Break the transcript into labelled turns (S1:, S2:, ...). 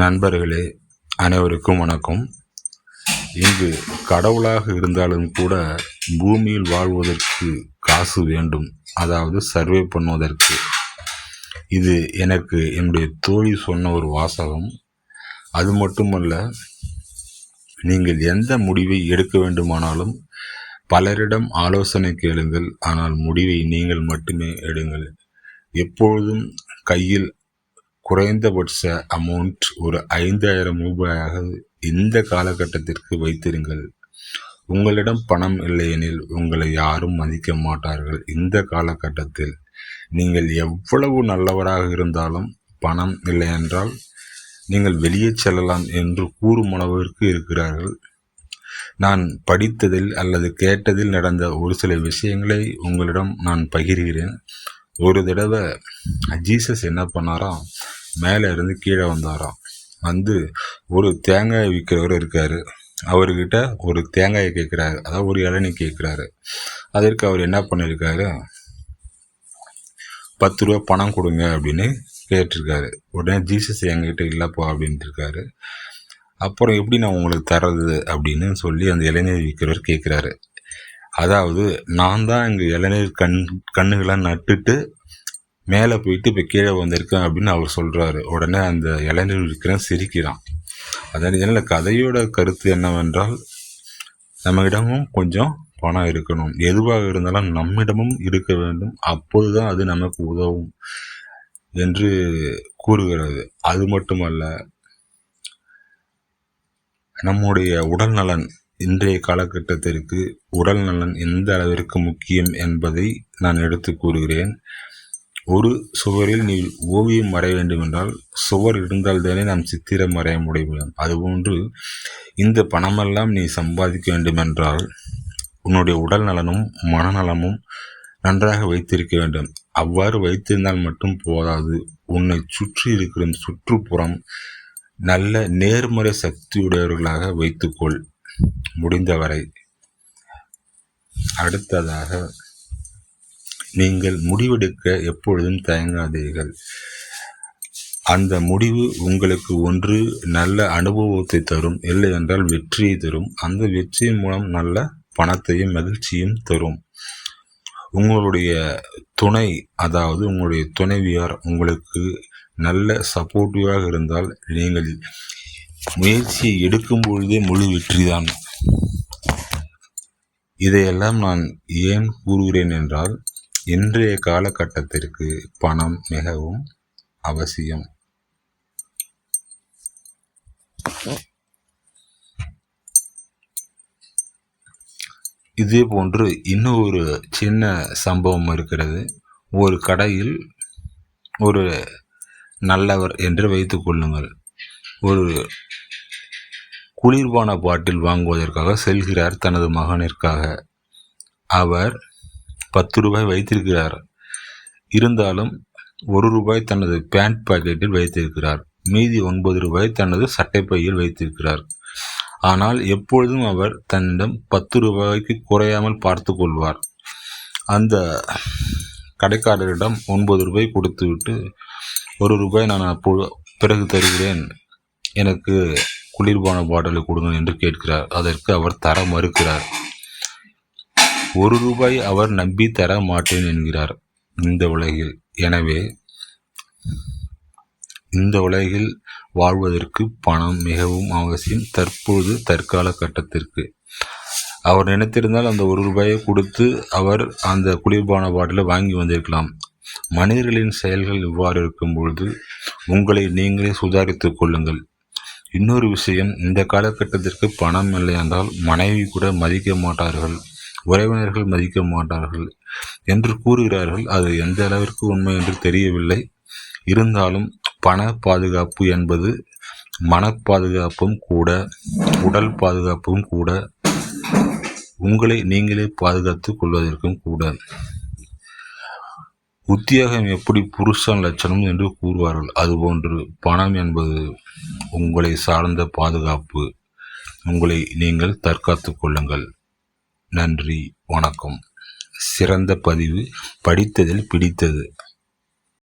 S1: நண்பர்களே, அனைவருக்கும் வணக்கம். இங்கு கடவுளாக இருந்தாலும் கூட பூமியில் வாழ்வதற்கு காசு வேண்டும், அதாவது சர்வே பண்ணுவதற்கு. இது எனக்கு என்னுடைய தோழி சொன்ன ஒரு வாசகம். அது மட்டுமல்ல, நீங்கள் எந்த முடிவை எடுக்க வேண்டுமானாலும் பலரிடம் ஆலோசனை கேளுங்கள், ஆனால் முடிவை நீங்கள் மட்டுமே எடுங்கள். எப்பொழுதும் கையில் குறைந்தபட்ச அமௌண்ட் ஒரு 5000 ரூபாயாக இந்த காலகட்டத்திற்கு வைத்திருங்கள். உங்களிடம் பணம் இல்லையெனில் உங்களை யாரும் மதிக்க மாட்டார்கள். இந்த காலகட்டத்தில் நீங்கள் எவ்வளவு நல்லவராக இருந்தாலும் பணம் இல்லை என்றால் நீங்கள் வெளியே செல்லலாம் என்று கூறும் அளவிற்கு இருக்கிறார்கள். நான் படித்ததில் அல்லது கேட்டதில் நடந்த ஒரு சில விஷயங்களை உங்களிடம் நான் பகிர்கிறேன். ஒரு தடவை ஜீசஸ் என்ன பண்ணாராம், மேலே இருந்து கீழே வந்தாராம். வந்து ஒரு தேங்காய் விற்கிறவர் இருக்காரு, அவர்கிட்ட ஒரு தேங்காயை கேட்குறாரு, அதாவது ஒரு இளநீ கேட்குறாரு. அதற்கு அவர் என்ன பண்ணியிருக்காரு, 10 ரூபா பணம் கொடுங்க அப்படின்னு கேட்டிருக்காரு. உடனே ஜீசஸ் எங்ககிட்ட இல்லைப்பா அப்படின்ட்டு இருக்காரு. அப்புறம் எப்படி நான் உங்களுக்கு தர்றது அப்படின்னு சொல்லி அந்த இளநீர் விற்கிறவர் கேட்குறாரு. அதாவது நான் தான் இங்கே இளநீர் கண்ணுகளை நட்டுட்டு மேலே போயிட்டு இப்போ கீழே வந்திருக்கேன் அப்படின்னு அவர் சொல்கிறாரு. உடனே அந்த இளநீர் விற்கிறவன் சிரிக்கிறான். அதாவது இதனால் கதையோட கருத்து என்னவென்றால், நம்மிடமும் கொஞ்சம் பணம் இருக்கணும், எதுவாக இருந்தாலும் நம்மிடமும் இருக்க வேண்டும், அப்போது தான் அது நமக்கு உதவும் என்று கூறுகிறது. அது மட்டுமல்ல, நம்முடைய உடல் நலன், இன்றைய காலகட்டத்திற்கு உடல் நலன் எந்த அளவிற்கு முக்கியம் என்பதை நான் எடுத்து கூறுகிறேன். ஒரு சுவரில் நீ ஓவியம் வரைய வேண்டும் என்றால் சுவர் இருந்தால் தானே நாம் சித்திரம் வரைய முடியும். அதுபோன்று இந்த பணமெல்லாம் நீ சம்பாதிக்க வேண்டுமென்றால் உன்னுடைய உடல் நலனும் மனநலமும் நன்றாக வைத்திருக்க வேண்டும். அவ்வாறு வைத்திருந்தால் மட்டும் போதாது, உன்னை சுற்றி இருக்கிற சுற்றுப்புறம் நல்ல நேர்மறை சக்தியுடையவர்களாக வைத்துக்கொள் முடிந்தவரை. அடுத்ததாக, நீங்கள் முடிவெடுக்க எப்பொழுதும் தயங்காதீர்கள். அந்த முடிவு உங்களுக்கு ஒன்று நல்ல அனுபவத்தை தரும், இல்லை என்றால் வெற்றியை தரும். அந்த வெற்றியின் மூலம் நல்ல பணத்தையும் மகிழ்ச்சியும் தரும். உங்களுடைய துணை, அதாவது உங்களுடைய துணைவியார் உங்களுக்கு நல்ல சப்போர்ட்டிவாக இருந்தால் நீங்கள் முயற்சியை எடுக்கும் பொழுதே முழு வெற்றிதான். இதையெல்லாம் நான் ஏன் கூறுகிறேன் என்றால், இன்றைய காலகட்டத்திற்கு பணம் மிகவும் அவசியம். இதே போன்று இன்னொரு சின்ன சம்பவம் இருக்கிறது. ஒரு கடையில் ஒரு நல்லவர் என்று வைத்துக் கொள்ளுங்கள், ஒரு குளிர்பான பாட்டில் வாங்குவதற்காக செல்கிறார் தனது மகனிற்காக. அவர் 10 ரூபாய் வைத்திருக்கிறார். இருந்தாலும் 1 ரூபாய் தனது பேண்ட் பாக்கெட்டில் வைத்திருக்கிறார். மீதி 9 ரூபாய் தனது சட்டைப்பையில் வைத்திருக்கிறார். ஆனால் எப்பொழுதும் அவர் தன்னிடம் 10 ரூபாய்க்கு குறையாமல் பார்த்து கொள்வார். அந்த கடைக்காரரிடம் 9 ரூபாய் கொடுத்துவிட்டு 1 ரூபாய் நான் பிறகு தருகிறேன், எனக்கு குளிர்பான பாட்டிலை கொடுங்க என்று கேட்கிறார். அதற்கு அவர் தர மறுக்கிறார். 1 ரூபாய் அவர் நம்பி தர மாட்டேன் என்கிறார் இந்த உலகில். எனவே இந்த உலகில் வாழ்வதற்கு பணம் மிகவும் அவசியம். தற்போது தற்கால கட்டத்திற்கு அவர் நினைத்திருந்தால் அந்த 1 ரூபாயை கொடுத்து அவர் அந்த குளிர்பான பாட்டிலை வாங்கி வந்திருக்கலாம். மனிதர்களின் செயல்கள் இவ்வாறு இருக்கும் பொழுது உங்களை நீங்களே சுதாரித்துக் கொள்ளுங்கள். இன்னொரு விஷயம், இந்த காலகட்டத்திற்கு பணம் இல்லை என்றால் மனைவி கூட மதிக்க மாட்டார்கள், உறவினர்கள் மதிக்க மாட்டார்கள் என்று கூறுகிறார்கள். அது எந்த அளவிற்கு உண்மை என்று தெரியவில்லை. இருந்தாலும் பண பாதுகாப்பு என்பது மனப்பாதுகாப்பும் கூட, உடல் பாதுகாப்பும் கூட, உங்களை நீங்களே பாதுகாத்துக் கொள்வதற்கும் கூட. உத்தியோகம் எப்படி புருஷன் லட்சணம் என்று கூறுவார்கள், அதுபோன்று பணம் என்பது உங்களை சார்ந்த பாதுகாப்பு. உங்களை நீங்கள் தற்காத்துக் கொள்ளுங்கள். நன்றி, வணக்கம். சிறந்த பதிவு, படித்ததில் பிடித்தது.